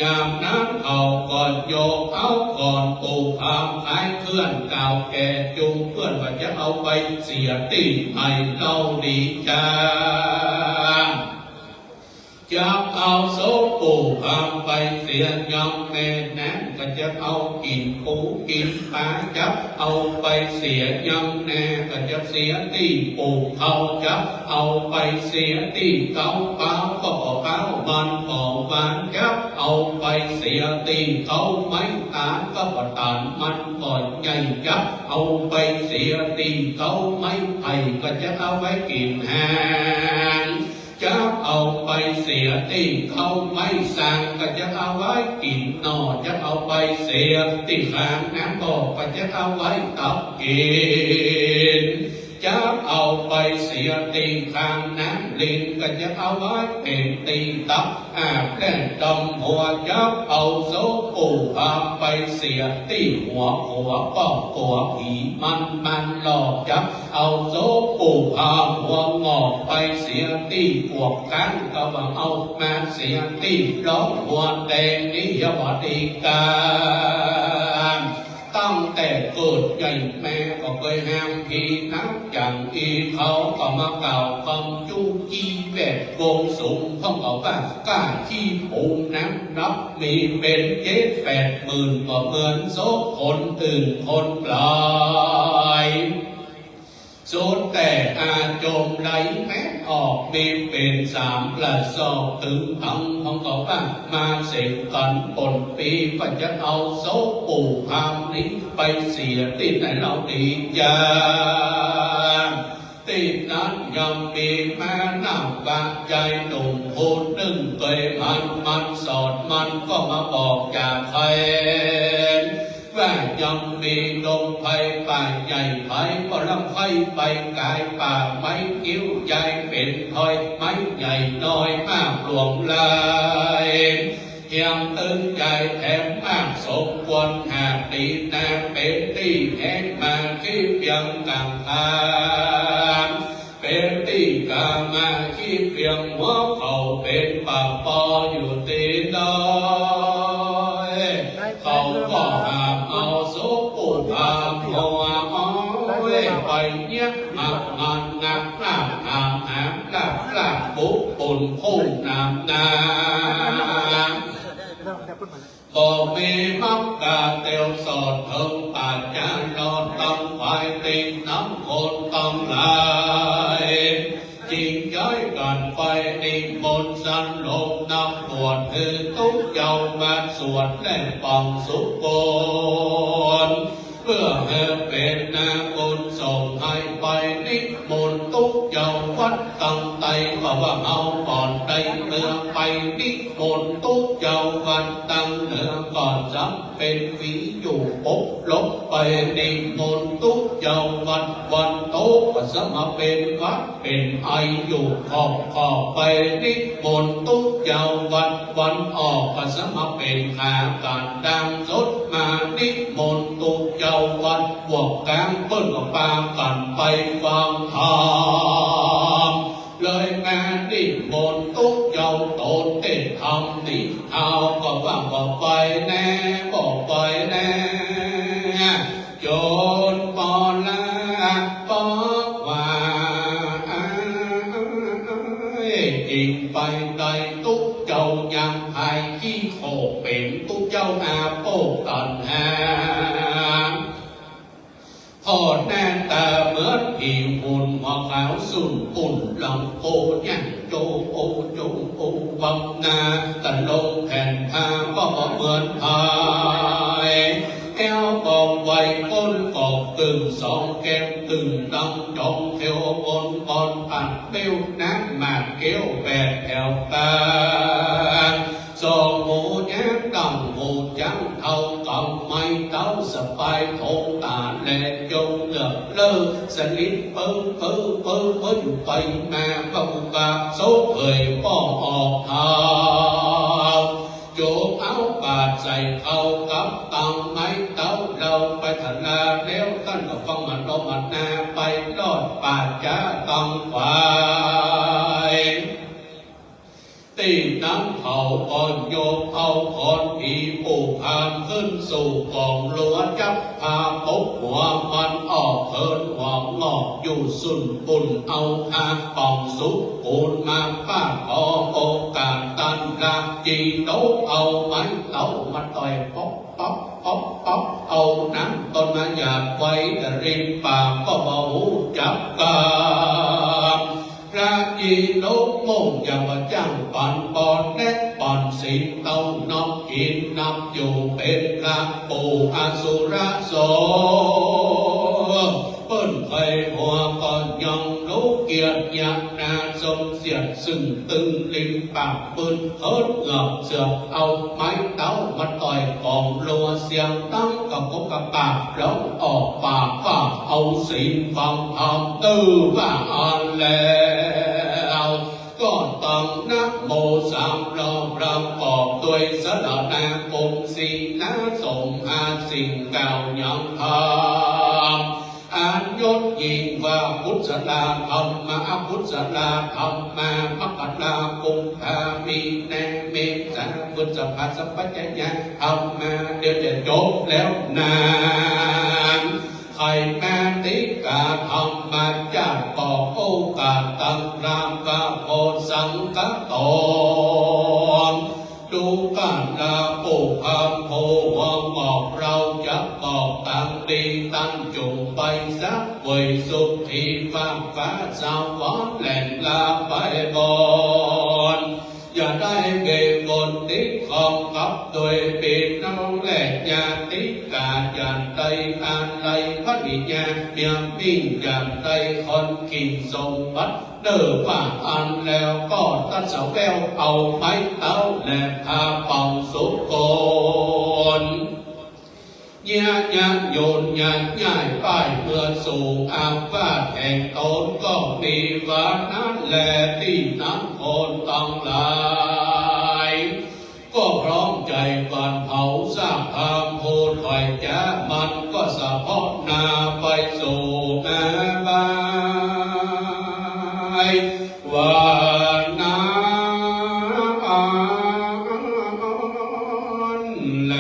ยามนั้นเอาก่อนโยกเอาก่อนปลูกพามขายเพื่อนเก่าแก่จุงเพื่อนว่าจะเอาไปเสียตีให้เราดีจังจะเอาโซ่ปูพามไปเสียยอมแม่นั้นก็จะเอากินปูกินปลาจับเอาไปเสียยอมแน่ก็จะเสียตีปูเขาจับเอาไปเสียตีเขาเปล่าก็เปล่ามันของบานจับเอาไปเสียตีเขาไม่ตานก็ปตานมันก่อนใหญ่จับเอาไปเสียตีเขาไม่ไผ่ก็จะเอาไว้กินแห้งจะเอาไปเสียตีเขาไม่สั่งก็จะเอาไว้กินนอจะเอาไปเสียตีข้างน้ำบ่อก็จะเอาไว้ตับกินจะเอาไปเสียตีข้างน้ำลินก็จะเอาไว้เป็นตีตับอาบแล่นดำหัวจับเอาโซ่ปูพาไปเสียตีหัวป้องตัวผีมันหลอกจับเอาโซ่ปูพาหัวงอกไปเสียตีพวกกันก็ว่าเอามาเสียตีร้องหัวแดงนี่อย่าบอกดีกันตั้งแต่เกิดใหญ่แม่ก็เคยห้ามพี่นักจังอีเขาก็มาเก่าคำจู้จี้แวดโกงสูงท่องเอาบ้านกล้าที่ปูน้ำรับมีเป็น7-8 หมื่นก็เหมือนโซ่คนอื่นคนปลายสุดแต่อาจมไหลแม้ออกมีเป็น3 กระสอบถึงทั้งของเขาบ้างมาเสร็จกันปนปีก็จะเอาโซ่ปูพามนี้ไปเสียติดในเราดีจางติดนั้นยังมีแม่น้ำบางใจหนุ่มคนหนึ่งเคยมันสอดมันก็มาบอกจากใครว่ายังมีดงไผ่ป่าใหญ่ไผ่ก็ลำไผ่ไปกายป่าไม้คิ้วใจเป็นถอยไม้ใหญ่น้อยมากหลวงลายยังตึงใจแถมมากสมควรหากตีนาเป็นตีแห่งมาคิดยังกลางทางเป็นตีกามาคิดเพียงหัวเขาเป็นป่าปออยู่ตีดอยเขาก็หามเอาโซ่ปูพามหัวอ้อยไปเนี้ยหักมันงักหน้าหามหามลากปุ๊บปุ่นพุ่งน้ำน้ำก็มีมักกาเตียวสอดเถิงป่าจานรอดตำไฟติงน้ำคนตำลายจริงย้อยกันไปนิมนต์สันลมน้ำปวดคือตุ๊กเยามาสวดและปังสุกนเพื่อให้เป็นนาบุญส่งให้ไปนิมนต์ตุ๊กเยาวัดตั้งใจว่าเอาก่อนได้เมื่อไปนิมนต์ตุ๊กเยาวัดตั้งเนื้อก่อนจำเป็นฝีอยู่ปกลบไปนิมนต์ตุ๊กเยาวัดวันโตก็สมาเป็นวัดเป็นไออยู่ขอบไปนิมนต์ตุ๊กเยาวัดวันออกก็สมาเป็นขาการดังสดมานิมนต์ตุ๊กเยาวัดพวกกลางเปิ้นก็ปากันไปฟังธรรมเลยงานนิมนต์ตุ๊กเยาโตนเต้นทำนี่เอาก็ว่าบอกไปแน่บอกไปแน่โยนปอนละบอกว่าจริงไปใดตุ๊กเจ้ายังไห้ที่โคเป็นตุ๊กเจ้าอาโปตันหาพอแน่ตาเหมือนผิวหุ่นหัวขาวสุ่นปุ่นหลังโคยังโจโอวังนาตะลงแผ่นผ้าก็เหมือนพายแอวกองไว้ก้น กอกตึงสองแก้มตึงดังจองเทวบนก่อนผัดเปี้ยวน้ำหมากเกี้ยวแปดแถวตาสองหมูแย้มดังหมูจังเท่ากับไม้เต้าสบายทงตาแหลกจงเหลือเลอสลิดเปิ้ลอยู่ไปมาเบากาโซ่เผยป้อออกทางโจกเอาบาดใส่เอากับตังไม้เต้าเราไปถนาแล้วท่านก็ฟังมันลมมันนาไปรอดป่าจ้าตังควายตีน้ำเผาอ่อนโยกเผาคอนผีปูพามขึ้นสู่กองลัวจับพาปกหัวมันออกเพินหัวงอกอยู่สุนบุญเอาอาปองสุกปูนมาป้าขอโอกาสตันราจีโตเอาไม้เต้ามาต่อยป๊อกเอาน้ำต้นมาหยาบไว้แต่ริมปากก็บ่หูจับการาจีโลกมงอย่างว่าจังปันปอนแนกปอนสิงเต้านอกกินนับอยู่เป็นละปูอสุรโสเปิ้นไฟหัวก่อนยองลูกเกียรติยานาสมเสียดซึ่งตึงลิมปากปืนเฮิร์เหงือกเสือกเอาไม้เต้ามาต่อยกองรัวเสียงตั้งกับกบกับปากร้องออกปากว่าเอาสีฟังทำตื้อว่าอ่านแล้วก็ต้องนักโมสามรอบรำกอบด้วยสระนาคงสีนาส่งอาสิ่งเก่ายังทำอันยศยิ่งว่าพุทธลาธรรมะพุทธลาธรรมะมกลาปุงพามีแนเมตาพุทธภาสัพพะญะธรรมะเดี๋ยวจะจบแล้วนานใครแม่ติกาธรรมะจากก่อโอกาสตั้งรามกาโพสังกตนดูการลาปุพามโพวังบอกเราจะบอกตั้งดีตั้งจงไปสักเวยสุขที่ฟ้าสวรรค์แหล่งลาไปก่อนอย่าได้เก็บบนติดของกับโดยเป็นน้องแหลกยาติกาจันไตอันไตพันิญาเมียงปิ้งจันไตคนกินสมบัติเดิมว่าอันแล้วก็ตัดเสาแก้วเอาไม้เต้าและพาเป่าสุกนญาโยนญาง่ายป้ายเมื่อสู่อาวาสแห่งตนก็มีวันนั้นแลที่นั้นคนตั้งหลายก็พร้อมใจกันเผาสร้างความโพดถอยจ้ามันก็สะพอนาไปสู่แม่บ้านวันนั้นแล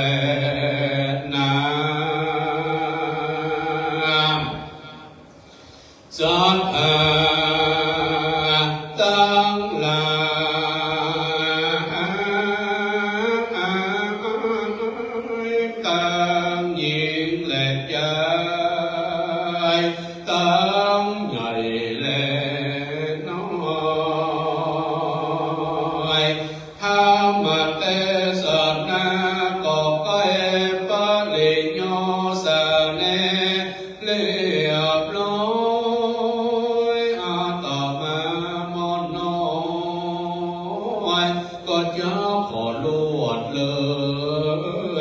สัตตาตั้งหลายตั้งหญิงและชายตั้งใหญ่และน้อยธรรมเทศนาก็ใกล้ปริญโยสเนเรียบร้อยก็จะขอลวดเล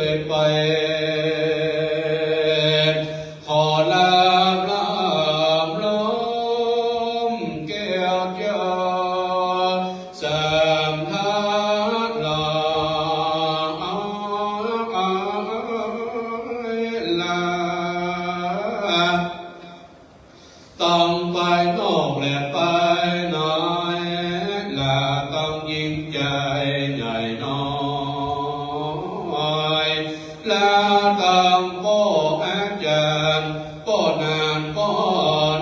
ยไปขอลาลลมแก้วเจ้าสามทัดลาต้องไปนอกและไปน้อยลาต้องยิ่งใจใหญ่น้อยลาต้องพ่ออาจารย์พ่อนานพ่อ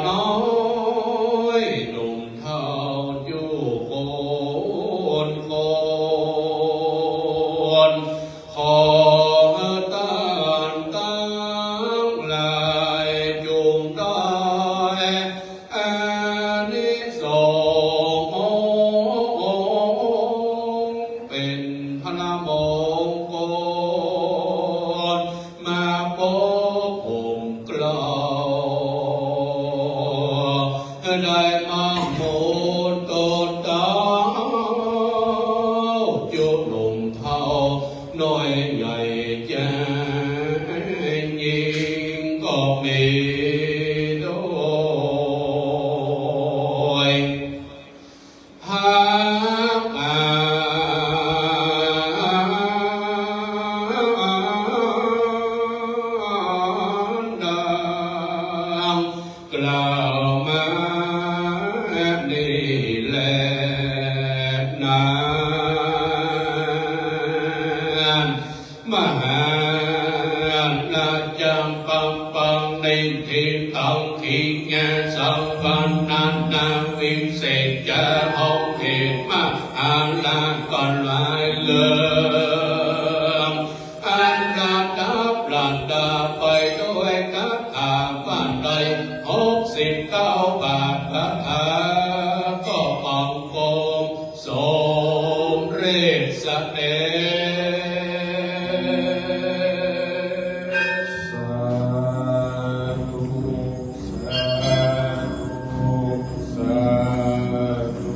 น้อยหนุ่มเท่าอยู่คนขอต้านตั้งหลายจุงได้อานิสงส์เป็นพระมงคลมาพบผมกลา ได้มาโมโตตาจุลงเท่าน้อยใหญ่แจ้งยิงก็มีโดยหากดังกล่าวมานี่แหละนะมหานาจังปังปังในทิตังทิญาสัมปันนันนาวิเศษจะเอาเหตุมหาลาก่อนหลายเลื่อมอันลาดาไปด้วยกัตถาบ้านใด69 บาทคาถาก็ปังโกมสมเร็จเสด็จ สาธุสาธุสาธุ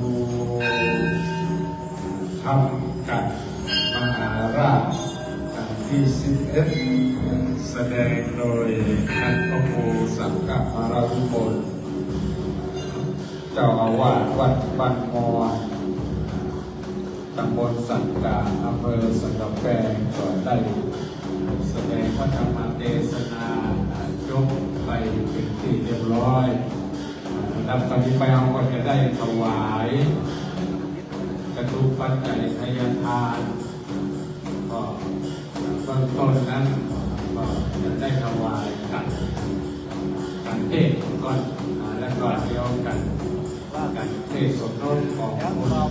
ทำกันมหาราชครั้งที่11แสดงโดยท่านพระครูสังฆปาราภิบลเจ้าอาวาสวัดบ้านมอญตำบลสังกาอำเภอสังกะแปงก็ได้แสดงพระธรรมเทศนาจบไปเป็นที่เรียบร้อยดับตอนนี้ไปเอาก็จะได้ถวายกระทุปัจจัยทายทานก็เบื้องต้นนั้นก็จะได้ถวายกันเทศก่อนแล้วก็เดียวกันเทศสมรสของ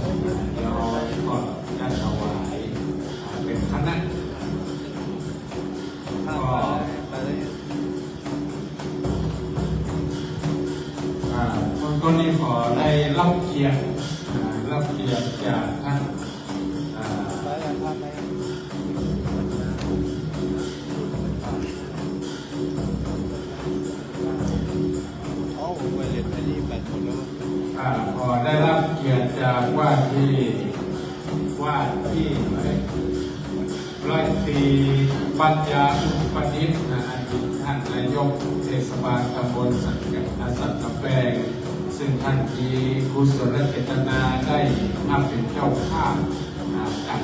คนเดียวก็จะถวายเป็นคณะก็นี้ขอได้รับเกียรติจากท่านขอได้รับเกียรติจากว่าที่ร้อยตรีปัญญาอุปนิชอดีตท่านนายกเทศบาลตำบลสังกะแปงซึ่งท่านมีกุศลเจตนาได้ทำเป็นเจ้าภาพกัน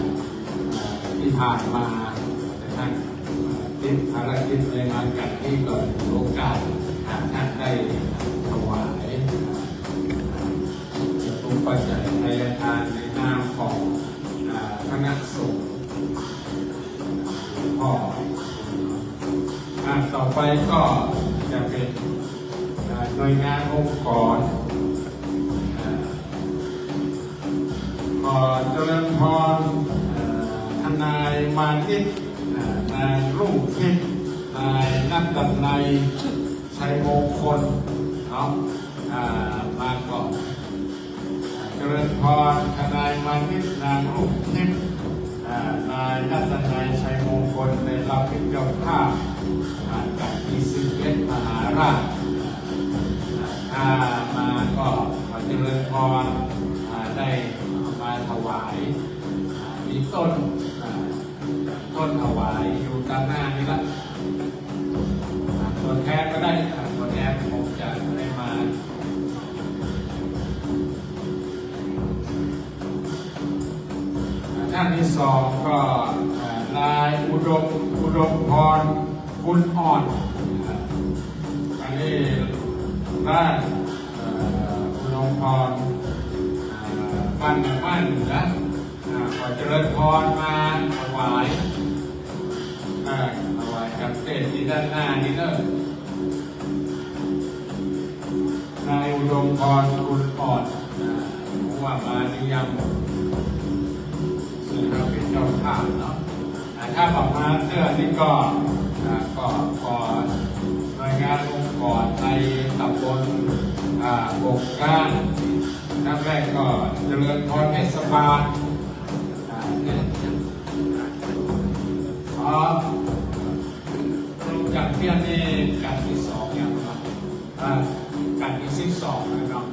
ที่ผ่านมาแต่ท่านติดภารกิจในงานกันที่เกิดโอกาสท่านได้ถวายตุปัจจัยทายทานในนามของคณะสงฆ์พ่อต่อไปก็จะเป็นหน่วยงานองค์กรขอเจริญพรทนายมานิตนายรุ่งทิพย์นายนัทดันัยชัยมงคลเนาะมาก่อนเจริญพรทนายมานิตนายรุ่งทิพย์นายนัทดันัยชัยมงคลในรับเป็นเจ้าภาพจากที่11 มหาราชถ้ามาก็ขอเจริญพรได้มาถวายมีต้นถวายอยู่ด้านหน้านี้ละตัวแทนก็ได้ตัวแทนผมจะได้มาท่านที่สองก็นายอุดมพรกุลอ่อนอันนี้ด้านอุดมพรบ้านเหนือขอเจริญพรมาถวายกับเศษที่ด้านหน้านี่เนอะนายอุดมพรกุลอ่อนว่ามานิยมซึ่งเราเป็นเจ้าภาพเนาะถ้าบอกมาเสื้อนี่ก็ขอหน่วยงานองค์กรในตำบลบกก้านน้ำแรกก็เจริญพรเทศบาลจากเพียงนี้การที่2อย่างไรการที่12นะครับ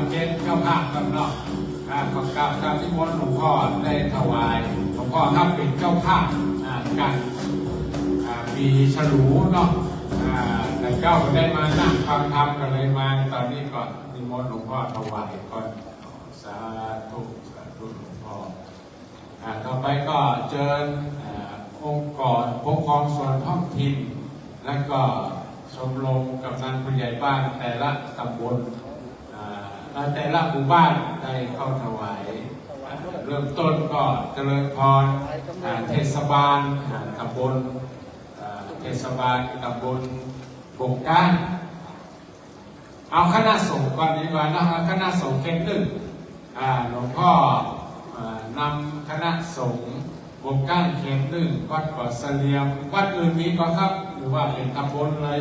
เกณฑ์เจ้าภาพกันเนาะขอกราบการที่มนต์หลวงพ่อได้ถวายหลวงพ่อถ้าเป็นเจ้าภาพกันปีฉลูเนาะแต่เจ้าก็ได้มานั่งฟังธรรมกันเลยมาตอนนี้ก่อนนิมนต์หลวงพ่อถวายก่อนสาธุสาธุหลวงพ่อต่อไปก็เชิญองค์กรปกครองส่วนท้องถิ่นและก็ชมรมกำนันผู้ใหญ่บ้านแต่ละตำบลแต่ละหมู่บ้านได้เข้าถวายเริ่มต้นก็เจริญพรเทศบาลตำบลเทศบาลตำบลบงก้านเอาคณะสงฆ์ก่อนดีกว่านะคณะสงฆ์เขตหนึ่งหลวงพ่อนำคณะสงฆ์บงก้านเขตหนึ่งวัดเกาะเสลียมวัดอื่นนี้ก็ครับหรือว่าเป็นตำบลเลย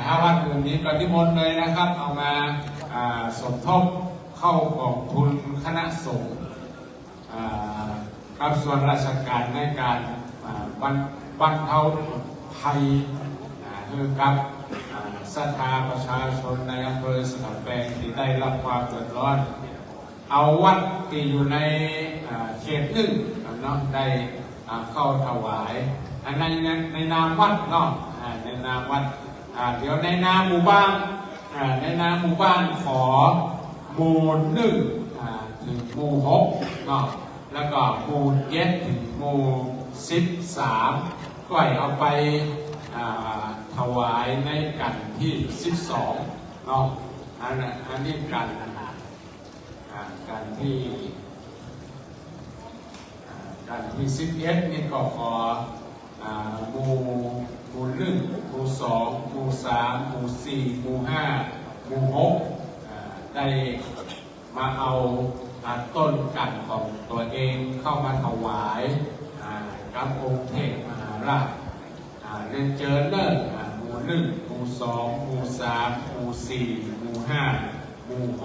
ถ้าวัดอื่นนี้ก็นิมนต์เลยนะครับเอามาสมทบเข้ากองทุนคณะสงฆ์กับส่วนราชการในการบรรเทาภัยคือกับศรัทธาประชาชนในอำเภอสนามแปลงที่ได้รับความเดือดร้อนเอาวัดที่อยู่ในเขตหนึ่งเนาะได้เข้าถวายในนามวัดเนาะในนามวัดเดี๋ยวในนามหมู่บ้านในนามหมู่บ้านขอหมู่หนึ่งถึงหมู่หกเนาะแล้วก็หมู่เจ็ดถึงหมู่13ก็เอาไปถวายในกันที่12เนาะอันนี้กันที่11นี่ก็ขอหมู่1หมู่2หมู่3หมู่4หมู่5หมู่6ได้มาเอาต้นกันของตัวเองเข้ามาถวายกับองค์เทพมหาราชเรียนเจอเลิศหมู่1หมู่2หมู่3หมู่4หมู่5หมู่6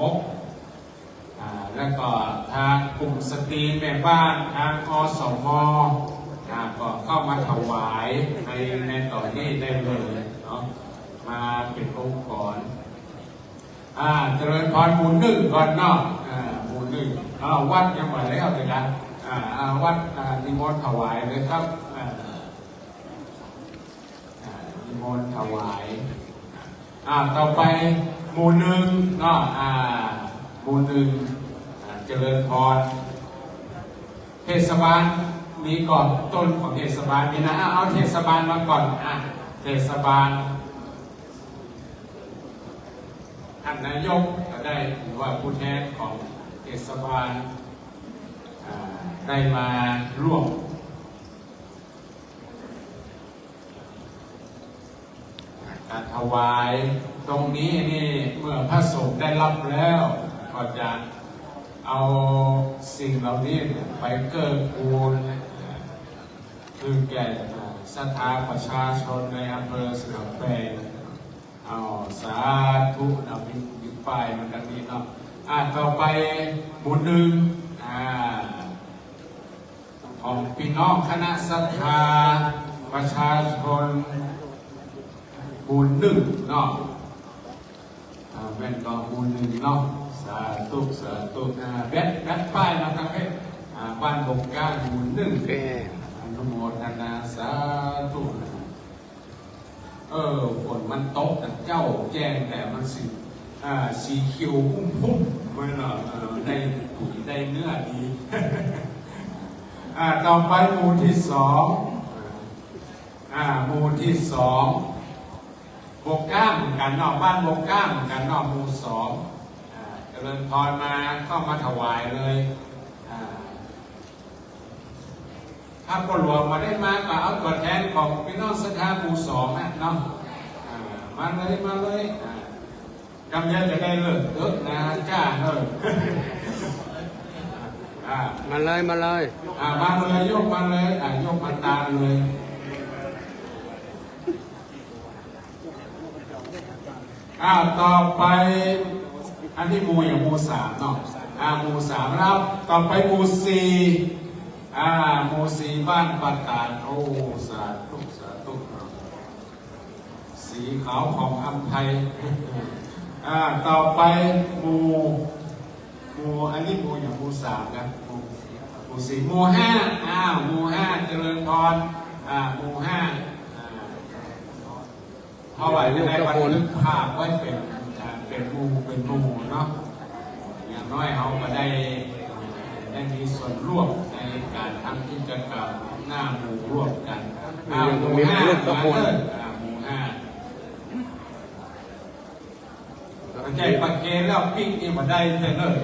แล้วก็ทางกลุ่มสตรีแม่บ้านทางอสมก็เข้ามาถวายในต่อนี้ได้เลยเนาะมาเป็นองค์กรเจริญพรหมู่1ก่อนเนาะหมู่1วัดยังมาแล้วเลยนะวัดนิมนต์ถวายเลยครับนิมนต์ถวายต่อไปหมู่1เนาะหมู่1เจริญพรเทศบาลมีก่อนต้นของเทศบาลมีนะเอาเทศบาลมาก่อนเทศบาลท่านนายกก็ได้หรือว่าผู้แทนของเทศบาลได้มาร่วมการถวายตรงนี้นี่เมื่อพระสงฆ์ได้รับแล้วก็จะเอาสิ่งเหล่านี้ไปเกิดกูลคือแก่ศรัทธาประชาชนในอำเภอสนามแปลงสาธุนะมีป้ายมันกันนี้เนาะต่อไปหมู่1ของพี่น้องคณะศรัทธาประชาชนหมู่1เนาะแม่นก็หมู่1เนาะสาธุสาธุแบทป้ายมาทางนี้บ้านบงก้าหมู่1อนุโมทนาสาธุฝนมันตกแต่เจ้าแจ้งแต่มันสีเขียวพุ่มไม่หรอกได้ปุ๋ยได้เนื้อดี ต่อไปหมู่ที่2หมู่ที่2บงก้าเหมือนกันนอกบ้านบงก้าเหมือนกันนอกหมู่2เจริญพรมาเข้ามาถวายเลยถ้าปหลวงมาได้มาก็เอาตัวแทนของพี่น้องศรัทธาหมู่2เนาะมาเลยกำยันจะได้เลิกนะจ้าเลยมาเลยมาเลยยกมาเลยยกมาตามเลยต่อไปอันนี้หมู่อย่างหมู่3เนาะหมู่3แล้วต่อไปหมู่4หมู่4บ้านปัตตานโอ้สาธุสีขาวของอำไพ ต่อไปหมู่อันนี้หมู่อย่างหมู่สามนะหมู่สี่หมู่ห้าหมู่ห้าเจริญพรหมู่ห้าเพราะว่าจะได้บันทึกภาพไว้เป็นหมู่เนาะอย่างน้อยเขาก็ได้มีส่วนร่วมในการทำกิจกรรมหน้าหมู่ร่วมกันหมู่ห้าหมู่ห้าปัจจัยปัจเกณฑ์แล้วปิ๊กนี่มาได้เลย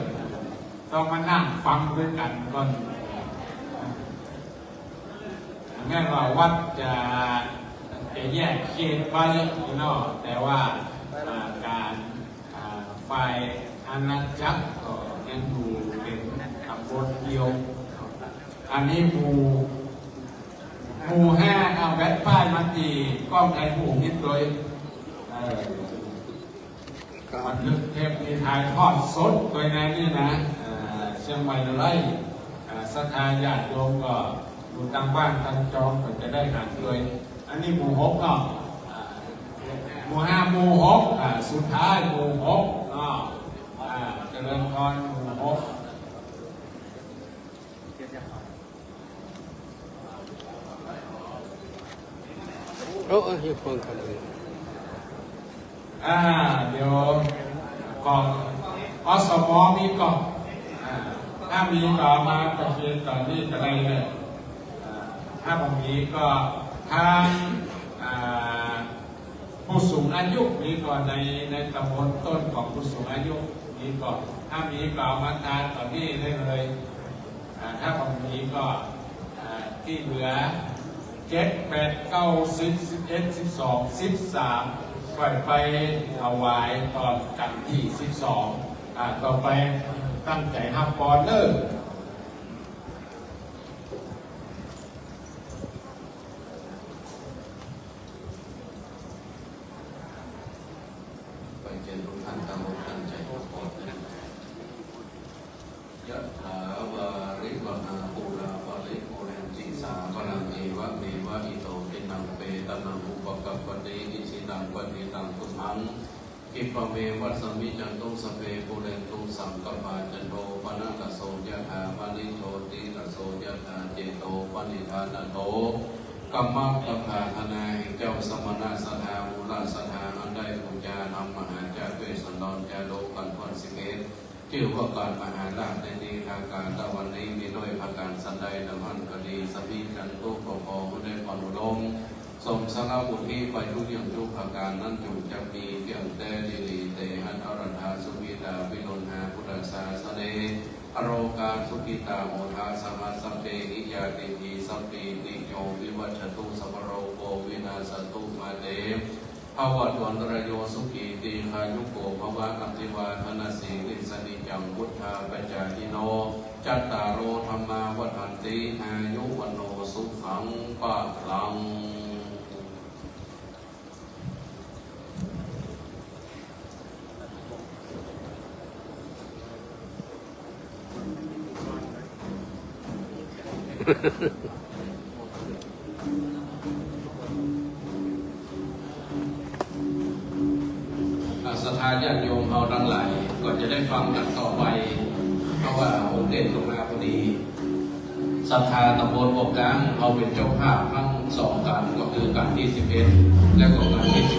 ต้องมานั่งฟังด้วยกันก่อนแม้ว่าวัดจะแยกเขตไปเนาะแต่ว่าการฝ่ายอาณาจักรก็ยังอยู่เป็นตำบลเดียวอันนี้หมู่ห้าเอาแบตป้ายมาตีกล้องไอหมู่นิดโดยมันลึกเทปมีถ่ายทอดสดโดยในนี่นะเชียงใหม่ไร่ศรัทธาญาติโยมก็อยู่ตั้งบ้านตั้งจองก็จะได้หันโดยอันนี้หมู่หกเนาะหมู่ห้าหมู่หกสุดท้ายหมู่หกเนาะเจริญพรหมู่หกอยู่ฟังกันเลย เดี๋ยวกองอสมมีกองถ้ามีก็มาประเคนตอนนี้ก็ได้เลยถ้าบางทีก็ทางผู้สูงอายุมีก่อนในตำบลต้นของผู้สูงอายุมีก่อนถ้ามีก็มาทานตอนนี้ได้เลยถ้าบางทีก็ที่เหลือ7 8 9 10 11 12 13ปล่อยไปเอาไว้ตอนกันที่12ต่อไปตั้งใจห้ามปอนเนอร์ไปเจอทุกท่านตั้งอกตั้งใจขอพรนะยะถาวาริวนาปูราปะริโภเรนติสาพลังเอวะเมวะอิโตตินังเปตนังอุปกัปปะเตอิสิตังปฏิตังตุมังอิปะเมวัสมิจันตุสเปปุเรนตุสังกปาจันโทปนัสโสยะถามณิโชติตโสยะถาเจโตปณิธานโตกัมมัปปะภาธนาแห่งเจ้าสมณะสถามูลสถาอันได้บูชานำมหาจาด้วยสันดอนจาโลกันคอนสิเมตชื่อว่าการมหาลาภในนี้ทางการตะวันนี้มีด้วยประการสันใดนมันก็ดีสมิจันตุปพอได้ปนุลมสมสังฆบุตรนี้ไปทุกอย่างทุกประการนั้นจงจะมีเพียงแต่ดีลีเตหันอรธาสุวิตาวิโรหาพุทธศาสนาอโรกาสุกิตาโมทาสมาสัมเปหิยาติทีสัมปีติโยวิวัชตุสัพโรโกวินาสตุมาเตภาวะวันรโยสุขีตีคายุโกภวะอัติวาธนาสีลิสนิจังพุทธาปัจจายิโนจัตตารโอธรรมาวัฏันติอายุวันโนสุขังปะลังศรัทธาญาติโยมเราทั้งหลายก็จะได้ฟังกันต่อไปเพราะว่าองค์เด่นลงมาพอดีศรัทธาตำบลบกกลางเอาเป็นเจ้าภาพทั้ง2การก็คือการที่11และก็การที่12